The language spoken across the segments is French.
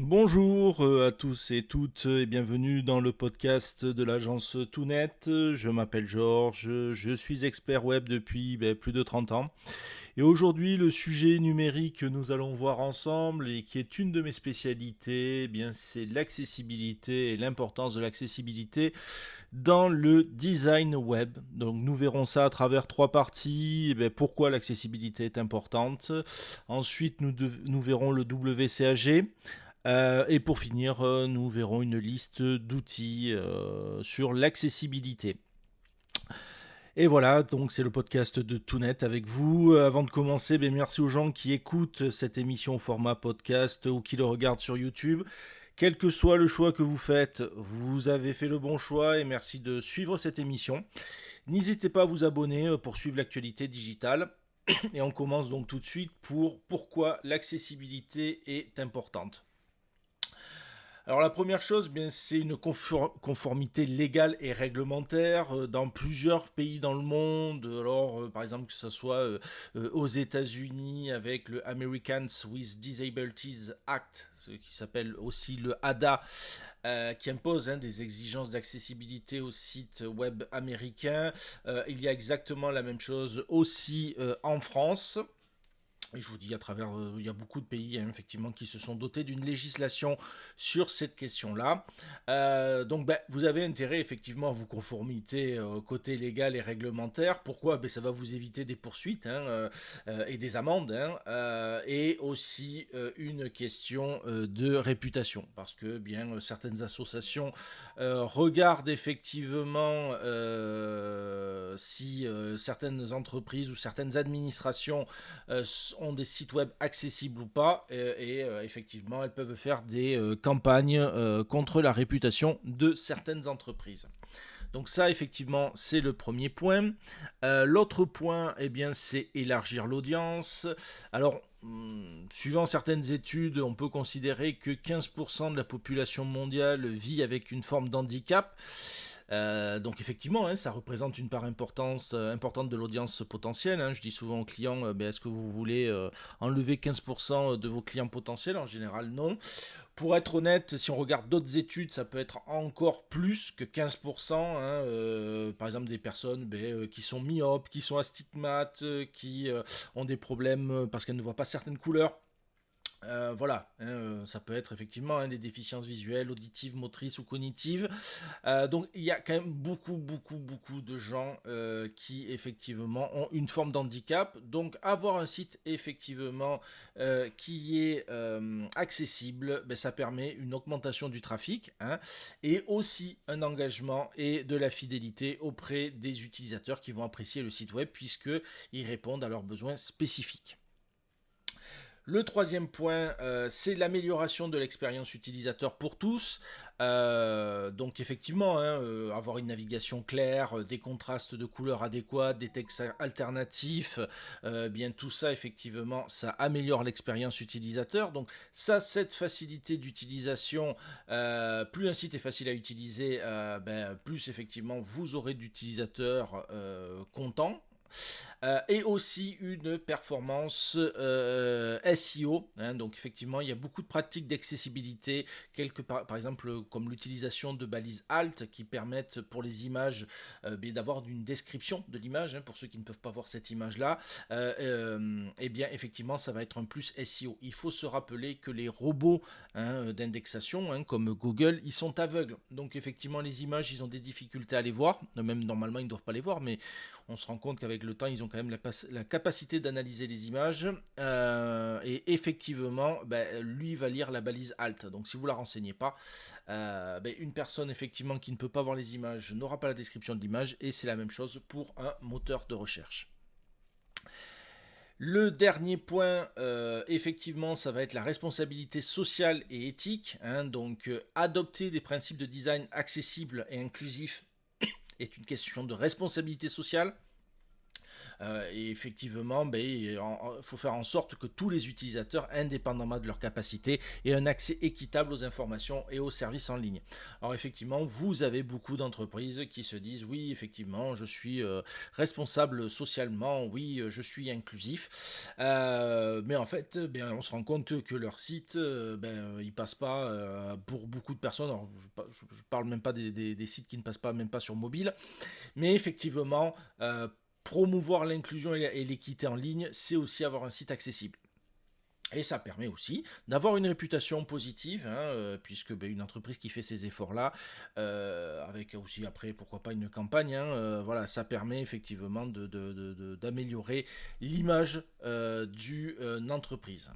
Bonjour à tous et toutes et bienvenue dans le podcast de l'agence Toonet. Je m'appelle Georges, je suis expert web depuis plus de 30 ans. Et aujourd'hui, le sujet numérique que nous allons voir ensemble et qui est une de mes spécialités, c'est l'accessibilité et l'importance de l'accessibilité dans le design web. Donc nous verrons ça à travers trois parties. Pourquoi l'accessibilité est importante. Ensuite, nous verrons le WCAG. Et pour finir, nous verrons une liste d'outils sur l'accessibilité. Et voilà, donc c'est le podcast de Toonet avec vous. Avant de commencer, merci aux gens qui écoutent cette émission au format podcast ou qui le regardent sur YouTube. Quel que soit le choix que vous faites, vous avez fait le bon choix et merci de suivre cette émission. N'hésitez pas à vous abonner pour suivre l'actualité digitale. Et on commence donc tout de suite pour pourquoi l'accessibilité est importante. Alors la première chose, c'est une conformité légale et réglementaire dans plusieurs pays dans le monde. Alors par exemple que ce soit aux États-Unis avec le Americans with Disabilities Act, ce qui s'appelle aussi le ADA, qui impose des exigences d'accessibilité aux sites web américains. Il y a exactement la même chose aussi en France. Et je vous dis, à travers, il y a beaucoup de pays effectivement qui se sont dotés d'une législation sur cette question-là. Donc, vous avez intérêt effectivement à vous conformiter côté légal et réglementaire. Pourquoi ça va vous éviter des poursuites et des amendes, et aussi une question de réputation, parce que certaines associations regardent effectivement si certaines entreprises ou certaines administrations ont des sites web accessibles ou pas, et effectivement elles peuvent faire des campagnes contre la réputation de certaines entreprises. Donc ça, effectivement, c'est le premier point. L'autre point, c'est élargir l'audience. Alors, suivant certaines études, on peut considérer que 15% de la population mondiale vit avec une forme d'handicap. Donc effectivement, ça représente une part importante de l'audience potentielle. Je dis souvent aux clients, est-ce que vous voulez enlever 15% de vos clients potentiels? En général, non. Pour être honnête, si on regarde d'autres études, ça peut être encore plus que 15%. Par exemple, des personnes qui sont myopes, qui sont astigmates, qui ont des problèmes parce qu'elles ne voient pas certaines couleurs. Voilà, ça peut être effectivement des déficiences visuelles, auditives, motrices ou cognitives. Donc il y a quand même beaucoup de gens qui effectivement ont une forme d'handicap. Donc avoir un site effectivement qui est accessible, ça permet une augmentation du trafic, et aussi un engagement et de la fidélité auprès des utilisateurs qui vont apprécier le site web puisqu'ils répondent à leurs besoins spécifiques. Le troisième point, c'est l'amélioration de l'expérience utilisateur pour tous. Donc effectivement, avoir une navigation claire, des contrastes de couleurs adéquats, des textes alternatifs, bien tout ça effectivement, ça améliore l'expérience utilisateur. Donc ça, cette facilité d'utilisation, plus un site est facile à utiliser, plus effectivement vous aurez d'utilisateurs contents. Et aussi une performance SEO. Donc effectivement, il y a beaucoup de pratiques d'accessibilité, par exemple comme l'utilisation de balises alt qui permettent pour les images d'avoir une description de l'image, pour ceux qui ne peuvent pas voir cette image-là. Et bien effectivement, ça va être un plus SEO. Il faut se rappeler que les robots d'indexation, comme Google, ils sont aveugles. Donc effectivement, les images, ils ont des difficultés à les voir. Même normalement, ils ne doivent pas les voir, mais on se rend compte qu'avec le temps, ils ont quand même la capacité d'analyser les images. Et effectivement, lui va lire la balise alt. Donc si vous ne la renseignez pas, une personne effectivement qui ne peut pas voir les images n'aura pas la description de l'image. Et c'est la même chose pour un moteur de recherche. Le dernier point, effectivement, ça va être la responsabilité sociale et éthique. Donc, adopter des principes de design accessibles et inclusifs est une question de responsabilité sociale. Et effectivement, il faut faire en sorte que tous les utilisateurs, indépendamment de leur capacité, aient un accès équitable aux informations et aux services en ligne. Alors effectivement, vous avez beaucoup d'entreprises qui se disent oui, effectivement, je suis responsable socialement, oui, je suis inclusif. Mais en fait, on se rend compte que leur site, il passe pas pour beaucoup de personnes. Alors, je parle même pas des sites qui ne passent pas, même pas sur mobile. Mais effectivement, promouvoir l'inclusion et l'équité en ligne, c'est aussi avoir un site accessible. Et ça permet aussi d'avoir une réputation positive, puisque une entreprise qui fait ces efforts-là, avec aussi après, pourquoi pas, une campagne, voilà, ça permet effectivement d'améliorer l'image d'une entreprise.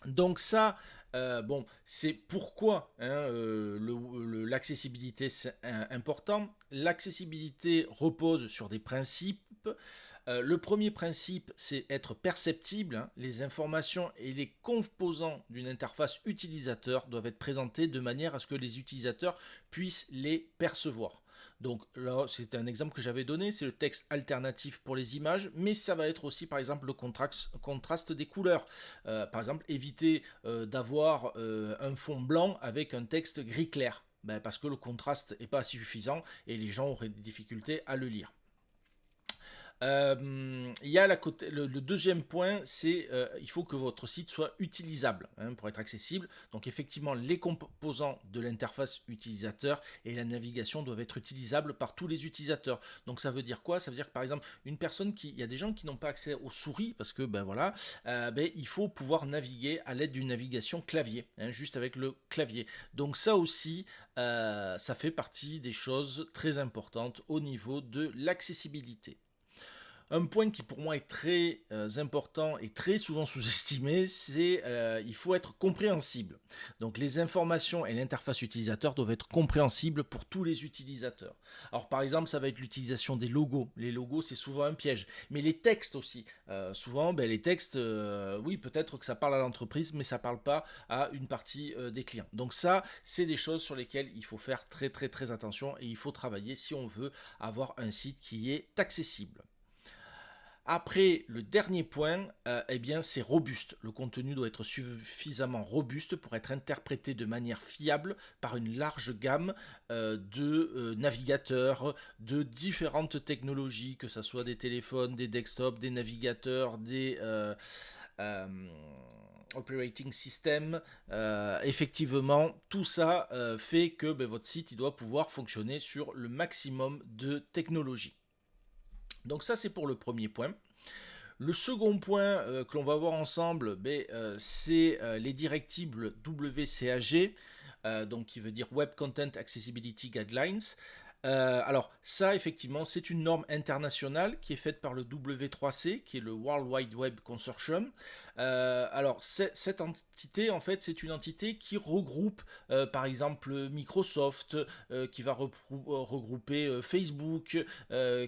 Donc ça, c'est pourquoi l'accessibilité c'est important. L'accessibilité repose sur des principes. Le premier principe, c'est être perceptible, hein. Les informations et les composants d'une interface utilisateur doivent être présentés de manière à ce que les utilisateurs puissent les percevoir. Donc là, c'est un exemple que j'avais donné, c'est le texte alternatif pour les images, mais ça va être aussi par exemple le contraste des couleurs. Par exemple, éviter d'avoir un fond blanc avec un texte gris clair, parce que le contraste n'est pas suffisant et les gens auraient des difficultés à le lire. Il y a le deuxième point, c'est il faut que votre site soit utilisable, hein, pour être accessible. Donc effectivement, les composants de l'interface utilisateur et la navigation doivent être utilisables par tous les utilisateurs. Donc ça veut dire quoi? Ça veut dire que par exemple, il y a des gens qui n'ont pas accès aux souris parce que il faut pouvoir naviguer à l'aide d'une navigation clavier, hein, juste avec le clavier. Donc ça aussi, ça fait partie des choses très importantes au niveau de l'accessibilité. Un point qui pour moi est très important et très souvent sous-estimé, c'est il faut être compréhensible. Donc les informations et l'interface utilisateur doivent être compréhensibles pour tous les utilisateurs. Alors par exemple, ça va être l'utilisation des logos. Les logos, c'est souvent un piège. Mais les textes aussi. Souvent, les textes, oui, peut-être que ça parle à l'entreprise, mais ça ne parle pas à une partie des clients. Donc ça, c'est des choses sur lesquelles il faut faire très très très attention et il faut travailler si on veut avoir un site qui est accessible. Après, le dernier point, c'est robuste. Le contenu doit être suffisamment robuste pour être interprété de manière fiable par une large gamme de navigateurs de différentes technologies, que ce soit des téléphones, des desktops, des navigateurs, des euh, operating system. Effectivement, tout ça fait que votre site il doit pouvoir fonctionner sur le maximum de technologies. Donc ça, c'est pour le premier point. Le second point que l'on va voir ensemble, c'est les directives WCAG, donc qui veut dire Web Content Accessibility Guidelines. Alors ça, effectivement, c'est une norme internationale qui est faite par le W3C, qui est le World Wide Web Consortium. Alors cette entité, en fait, c'est une entité qui regroupe, par exemple, Microsoft, qui va regrouper Facebook,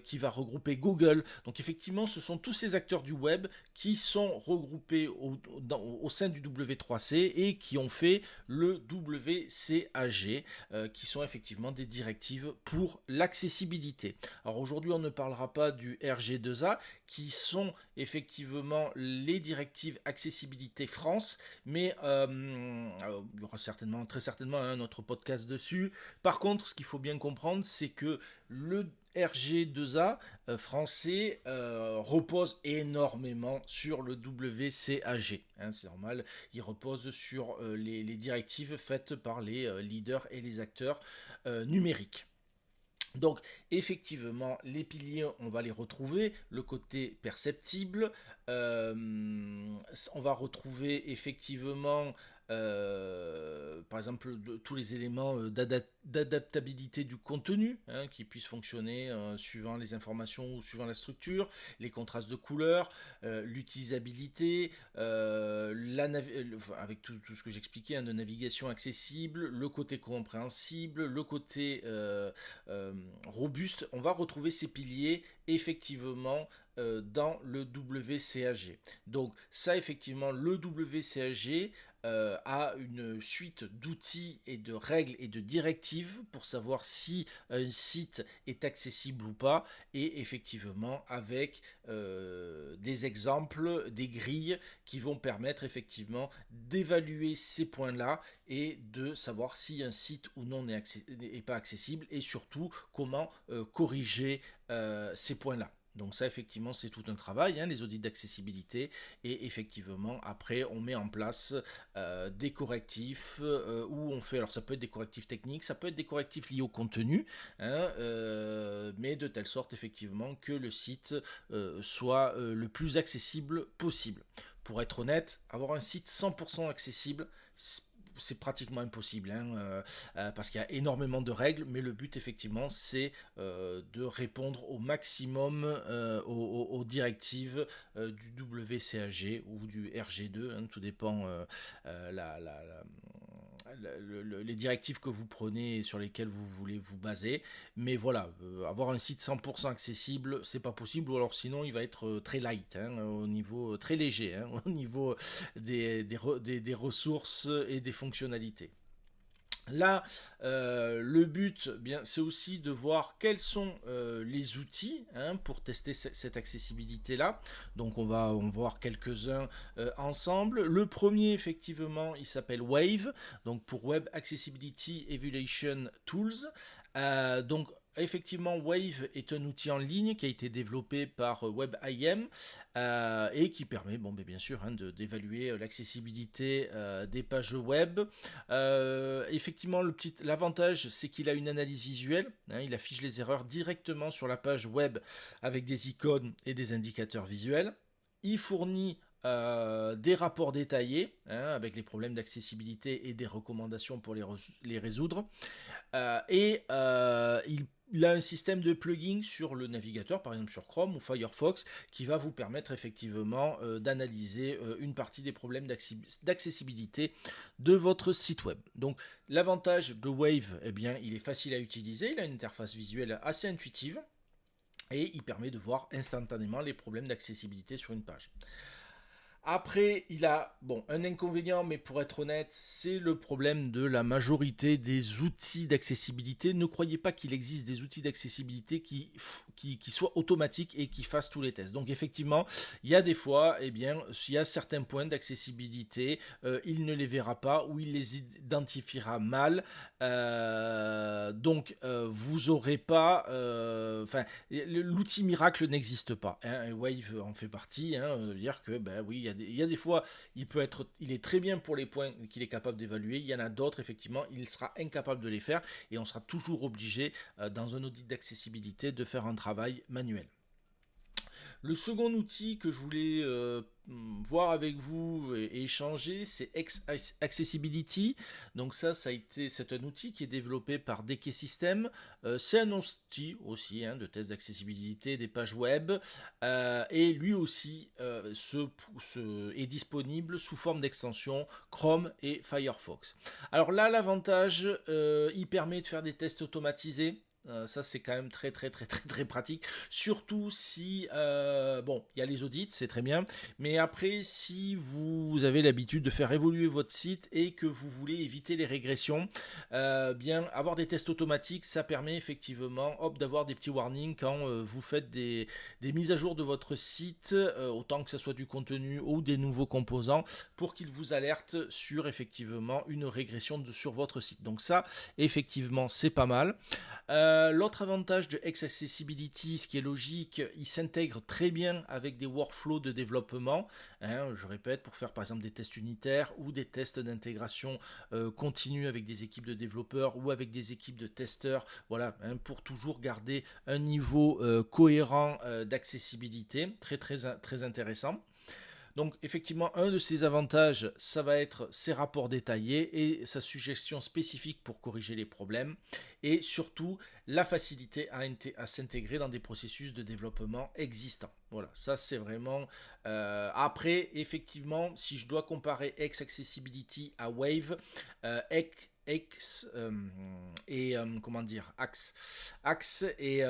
qui va regrouper Google. Donc effectivement, ce sont tous ces acteurs du web qui sont regroupés au sein du W3C et qui ont fait le WCAG, qui sont effectivement des directives pour l'accessibilité. Alors aujourd'hui, on ne parlera pas du RG2A, qui sont effectivement les directives accessibilité France, mais il y aura très certainement un autre podcast dessus. Par contre, ce qu'il faut bien comprendre, c'est que le RG2A français repose énormément sur le WCAG. Hein, c'est normal, il repose sur les directives faites par les leaders et les acteurs numériques. Donc effectivement, les piliers, on va les retrouver. Le côté perceptible, on va retrouver effectivement, par exemple, tous les éléments d'adaptabilité du contenu, hein, qui puissent fonctionner suivant les informations ou suivant la structure, les contrastes de couleurs, l'utilisabilité, avec tout ce que j'expliquais, hein, de navigation accessible, le côté compréhensible, le côté robuste. On va retrouver ces piliers effectivement dans le WCAG. Donc ça, effectivement, le WCAG a une suite d'outils et de règles et de directives pour savoir si un site est accessible ou pas, et effectivement avec des exemples, des grilles qui vont permettre effectivement d'évaluer ces points-là et de savoir si un site ou non n'est pas accessible, et surtout comment corriger ces points-là. Donc ça, effectivement, c'est tout un travail, hein, les audits d'accessibilité. Et effectivement, après, on met en place des correctifs où on fait... Alors ça peut être des correctifs techniques, ça peut être des correctifs liés au contenu, hein, mais de telle sorte, effectivement, que le site soit le plus accessible possible. Pour être honnête, avoir un site 100% accessible, c'est pratiquement impossible, hein, parce qu'il y a énormément de règles, mais le but effectivement c'est de répondre au maximum aux directives du WCAG ou du RG2, hein, tout dépend les directives que vous prenez et sur lesquelles vous voulez vous baser. Mais voilà, avoir un site 100% accessible, c'est pas possible, ou alors sinon il va être très light, hein, au niveau très léger, hein, au niveau des ressources et des fonctionnalités. Là, le but, bien, c'est aussi de voir quels sont les outils, hein, pour tester cette accessibilité-là. Donc, on va voir quelques-uns ensemble. Le premier, effectivement, il s'appelle Wave, donc pour Web Accessibility Evaluation Tools. Donc, effectivement, Wave est un outil en ligne qui a été développé par WebIM et qui permet, bon, bien sûr, hein, d'évaluer l'accessibilité des pages web. Effectivement, l'avantage, c'est qu'il a une analyse visuelle, hein, il affiche les erreurs directement sur la page web avec des icônes et des indicateurs visuels. Il fournit des rapports détaillés, hein, avec les problèmes d'accessibilité et des recommandations pour les résoudre. Il a un système de plugin sur le navigateur, par exemple sur Chrome ou Firefox, qui va vous permettre effectivement d'analyser une partie des problèmes d'accessibilité de votre site web. Donc l'avantage de Wave, eh bien, il est facile à utiliser, il a une interface visuelle assez intuitive et il permet de voir instantanément les problèmes d'accessibilité sur une page. Après, il a un inconvénient, mais pour être honnête, c'est le problème de la majorité des outils d'accessibilité. Ne croyez pas qu'il existe des outils d'accessibilité qui soient automatiques et qui fassent tous les tests. Donc effectivement, il y a des fois, eh bien, il y a certains points d'accessibilité, il ne les verra pas ou il les identifiera mal. Donc vous aurez pas... l'outil miracle n'existe pas, hein, Wave en fait partie, hein, dire que, oui, il y a des fois, il est très bien pour les points qu'il est capable d'évaluer. Il y en a d'autres, effectivement, il sera incapable de les faire et on sera toujours obligé, dans un audit d'accessibilité, de faire un travail manuel. Le second outil que je voulais voir avec vous et échanger, c'est Accessibility. Donc c'est un outil qui est développé par DK System. C'est un outil aussi, hein, de test d'accessibilité des pages web. Et lui aussi est disponible sous forme d'extension Chrome et Firefox. Alors là, l'avantage, il permet de faire des tests automatisés. Ça c'est quand même très pratique, surtout si il y a les audits, c'est très bien, mais après si vous avez l'habitude de faire évoluer votre site et que vous voulez éviter les régressions, bien avoir des tests automatiques, ça permet effectivement d'avoir des petits warnings quand vous faites des mises à jour de votre site, autant que ce soit du contenu ou des nouveaux composants, pour qu'ils vous alertent sur effectivement une régression sur votre site. Donc ça effectivement c'est pas mal. L'autre avantage de Accessibility, ce qui est logique, il s'intègre très bien avec des workflows de développement, hein, je répète, pour faire par exemple des tests unitaires ou des tests d'intégration continue avec des équipes de développeurs ou avec des équipes de testeurs, voilà, hein, pour toujours garder un niveau cohérent d'accessibilité, très intéressant. Donc effectivement, un de ses avantages, ça va être ses rapports détaillés et sa suggestion spécifique pour corriger les problèmes, et surtout la facilité à s'intégrer dans des processus de développement existants. Voilà, ça c'est vraiment. Après, effectivement, si je dois comparer X Accessibility à Wave, X et comment dire, Axe est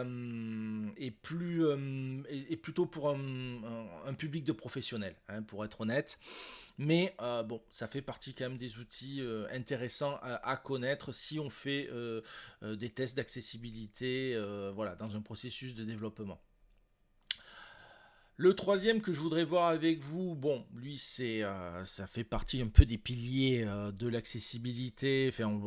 plutôt pour un public de professionnels, hein, pour être honnête. Mais bon, ça fait partie quand même des outils intéressants à connaître si on fait des tests d'accessibilité, voilà, dans un processus de développement. Le troisième que je voudrais voir avec vous, bon, lui, ça fait partie un peu des piliers de l'accessibilité, enfin,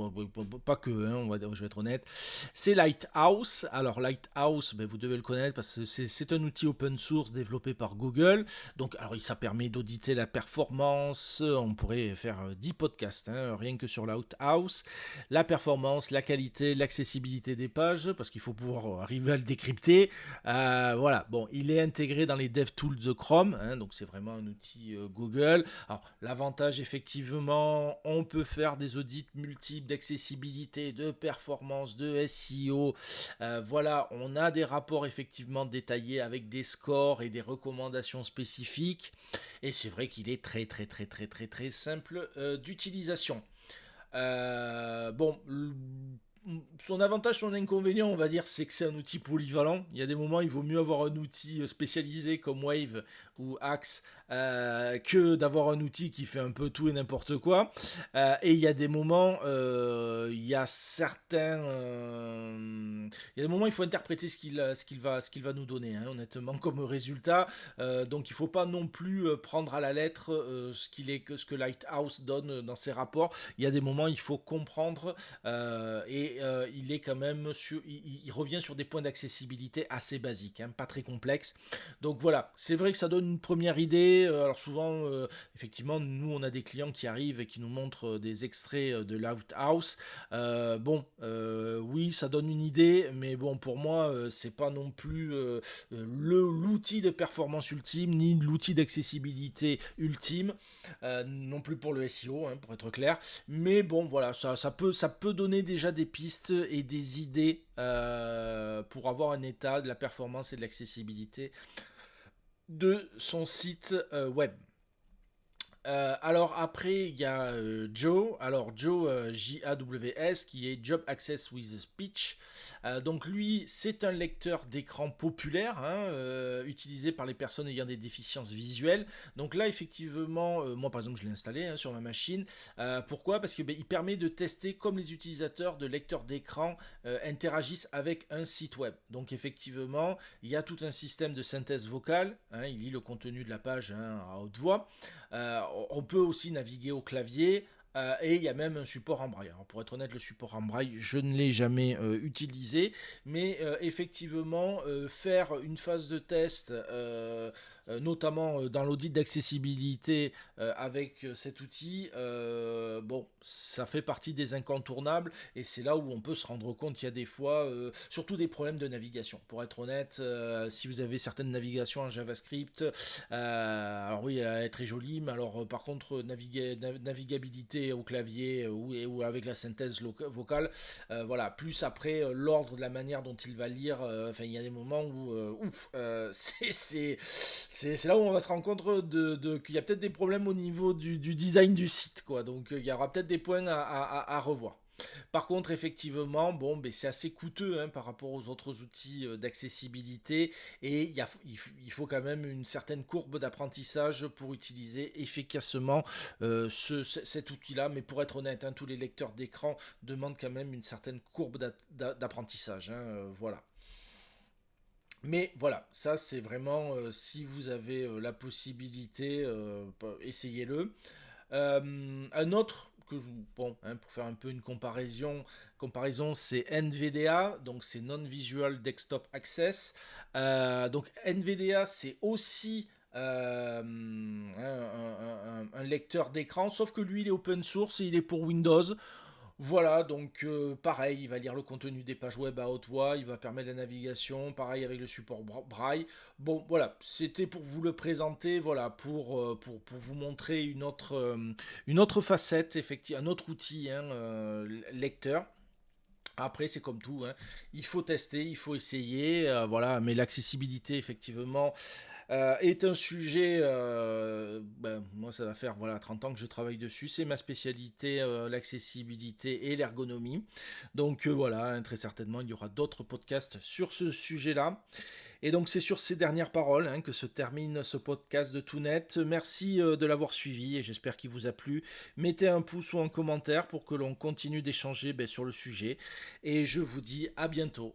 pas que, hein, je vais être honnête, c'est Lighthouse. Alors, Lighthouse, ben, vous devez le connaître parce que c'est un outil open source développé par Google. Donc, alors, ça permet d'auditer la performance. On pourrait faire 10 podcasts, hein, rien que sur Lighthouse. La performance, la qualité, l'accessibilité des pages, parce qu'il faut pouvoir arriver à le décrypter. Voilà, bon, il est intégré dans les DevTools de Chrome, hein, donc c'est vraiment un outil Google. Alors, l'avantage, effectivement, on peut faire des audits multiples d'accessibilité, de performance, de SEO. Voilà, on a des rapports effectivement détaillés avec des scores et des recommandations spécifiques. Et c'est vrai qu'il est très, très, très, très, très, très simple d'utilisation. Bon, son avantage, son inconvénient, on va dire, c'est que c'est un outil polyvalent. Il y a des moments, il vaut mieux avoir un outil spécialisé comme Wave ou Axe que d'avoir un outil qui fait un peu tout et n'importe quoi. Et il y a des moments, il y a il y a des moments, il faut interpréter ce qu'il va nous donner, hein, honnêtement, comme résultat. Donc, il ne faut pas non plus prendre à la lettre ce que Lighthouse donne dans ses rapports. Il y a des moments, il faut comprendre il est quand même il revient sur des points d'accessibilité assez basiques, hein, pas très complexes. Donc voilà, c'est vrai que ça donne une première idée. Alors souvent, effectivement, nous on a des clients qui arrivent et qui nous montrent des extraits de Lighthouse. Oui, ça donne une idée, mais bon, pour moi, c'est pas non plus l'outil de performance ultime ni l'outil d'accessibilité ultime, non plus pour le SEO, hein, pour être clair. Mais bon, voilà, ça peut donner déjà des pistes et des idées pour avoir un état de la performance et de l'accessibilité de son site web. Alors après, il y a Joe. Alors Joe, J-A-W-S, qui est Job Access with Speech. Donc lui, c'est un lecteur d'écran populaire, hein, utilisé par les personnes ayant des déficiences visuelles. Donc là, effectivement, moi par exemple, je l'ai installé, hein, sur ma machine. Pourquoi? Parce que il permet de tester comme les utilisateurs de lecteurs d'écran interagissent avec un site web. Donc effectivement, il y a tout un système de synthèse vocale, hein, il lit le contenu de la page, hein, à haute voix. On peut aussi naviguer au clavier. Et il y a même un support en braille. Alors, pour être honnête, le support en braille, je ne l'ai jamais utilisé. Mais effectivement, faire une phase de test, notamment dans l'audit d'accessibilité avec cet outil, bon, ça fait partie des incontournables. Et c'est là où on peut se rendre compte qu'il y a des fois, surtout des problèmes de navigation. Pour être honnête, si vous avez certaines navigations en JavaScript, alors oui, elle est très jolie, mais alors par contre, navigabilité au clavier ou avec la synthèse vocale, voilà, plus après l'ordre de la manière dont il va lire, enfin il y a des moments où c'est là où on va se rendre compte qu'il y a peut-être des problèmes au niveau du design du site, quoi. Donc il y aura peut-être des points à revoir. Par contre, effectivement, bon, ben, c'est assez coûteux, hein, par rapport aux autres outils d'accessibilité et il faut quand même une certaine courbe d'apprentissage pour utiliser efficacement cet outil-là. Mais pour être honnête, hein, tous les lecteurs d'écran demandent quand même une certaine courbe d'apprentissage, hein, voilà. Mais voilà, ça c'est vraiment, si vous avez la possibilité, essayez-le. Un autre que je bon, hein, pour faire un peu une comparaison, c'est NVDA, donc c'est Non-Visual Desktop Access. Donc NVDA, c'est aussi un lecteur d'écran, sauf que lui, il est open source et il est pour Windows. Voilà, donc pareil, il va lire le contenu des pages web à haute voix, il va permettre la navigation, pareil avec le support braille. Bon, voilà, c'était pour vous le présenter, voilà, pour vous montrer une autre facette, effectivement, un autre outil, hein, lecteur. Après, c'est comme tout, hein. Il faut tester, il faut essayer, voilà. Mais l'accessibilité, effectivement, est un sujet. Moi, ça va faire voilà 30 ans que je travaille dessus. C'est ma spécialité, l'accessibilité et l'ergonomie. Donc voilà, hein, très certainement, il y aura d'autres podcasts sur ce sujet-là. Et donc c'est sur ces dernières paroles, hein, que se termine ce podcast de Tout Net. Merci de l'avoir suivi et j'espère qu'il vous a plu. Mettez un pouce ou un commentaire pour que l'on continue d'échanger sur le sujet. Et je vous dis à bientôt.